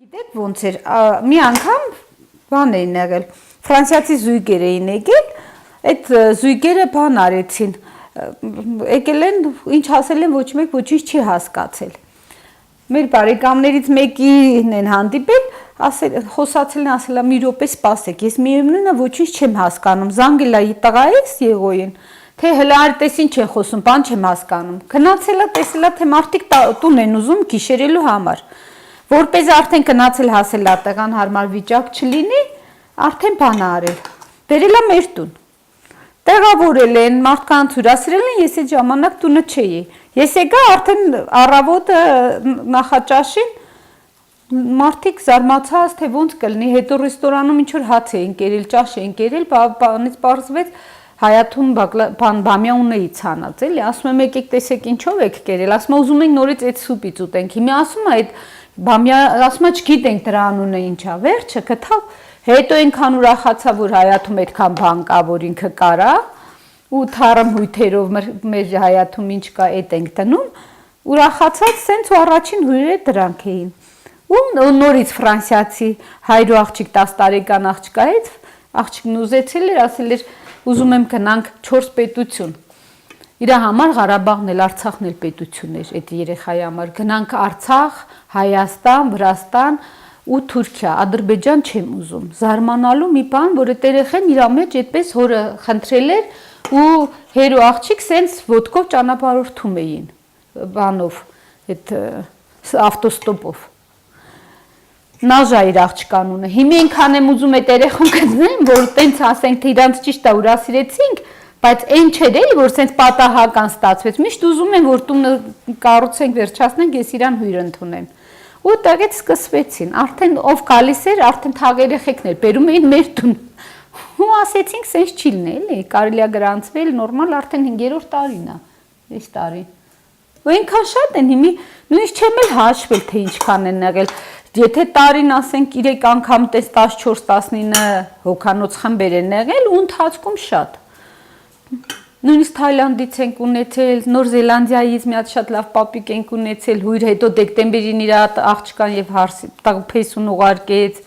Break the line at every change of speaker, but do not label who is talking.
Գիտեք ոնց էր, մի անգամ բան էին եղել, ֆրանսիացի զույգեր էին եկել, այդ զույգերը բան արեցին, եկել են, ինչ ասել են ոչ մեկ ոչինչ չի հասկացել։ Մեր բարեկամներից մեկին են հանդիպել, խոսացել են, ասել մի րոպե սպասեք, ես միևնույնն է ոչինչ չեմ հասկանում, զանգել է տղայից Եղոյին, թե հələ այդպես ինչ են խոսում, բան չեմ հասկանում։ Գնացել է, տեսել է, թե մարդիկ տուն են ուզում գիշերելու համար։ Որպես արդեն գնացել հասել է տղան հարմար վիճակ չլինի, արդեն բան արել։ Բերել է մեր տուն։ Տեղավորել են, մարդկանց հյուրասիրել են, ես այդ ժամանակ տունը չէի։ Ես եկա արդեն առավոտը նախաճաշին մարդիկ զարմացած թե ոնց կլինի, հետո ռեստորանում ինչ որ հաց էին կերել, ճաշ էին կերել, բանից պարզվեց Հայաթուն բամյա ունեի ցանած, էլի, ասում եմ եկեք տեսեք ինչով եք կերել, ասում եմ ուզում ենք նորից այդ սուպից ուտենք, հիմա ասում է այդ բամյա, ասում է չգիտենք դրա անունը ինչա, վերջը գտավ, հետո այնքան ուրախացա, որ Հայաթում այդքան բան կա, որ ինքը կարա, ու թարմ հույթերով մեր Հայաթում ինչ կա, այդ ենք տնում, ուրախացած սենց ու առաջին հյուրերը դրանք էին, ու նորից ֆրանսիացի հայր ու աղջիկ 10 տարեկան աղջկայից, աղջիկն ուզեցել էր, ասել էր ուզում եմ գնանք 4 պետություն, իր համար Ղարաբաղն էլ Արցախն էլ պետություն էր այդ երեխայի համար, գնանք Արցախ, Հայաստան, Վրաստան ու Թուրքիա, Ադրբեջան չեմ ուզում, զարմանալու մի բան, որ այդ երեխեն իր մեջ այդպես հորը խնդրել էր ու հեր ու աղջիկ սենց ոտքով ճանապարհորդում էին, բանով, այդ ավտոստոպով։ Նաժա իր աղջկանունը, հիմա ինքան եմ ուզում այդ երեխուն գտնեմ, որ տենց ասենք թե իրանց ճիշտ է ուրասիրեցինք, բայց այն չէր էլի, որ սենց պատահական ստացվեց, միշտ ուզում եմ, որ տունը կառուցենք վերջացնենք, ես իրան հույր ընդունեմ։ Ու տեղից սկսվեցին, արդեն ով գալիս էր, արդեն թաղ երեխեքներ, բերում էին մեր տուն։ Ու ասեցինք, սենց չի լինի, էլի, կարելի է գրանցվել, նորմալ արդեն 5-րդ տարին է, այս տարի։ Ու այնքան շատ են, հիմի նույնիսկ չեմ էլ հաշվել, թե ինչքան են եղել։ Եթե տարին ասենք 3 անգամ 14-19 հոգանոց խմբեր են եղել ու ընթացքում շատ։ Նույնիսկ Թայլանդից ենք ունեցել, Նոր Զելանդիայից մի հատ շատ լավ պապիկ ենք ունեցել, հույր հետո դեկտեմբերին իր աղջկան եւ փեսուն ուղարկեց,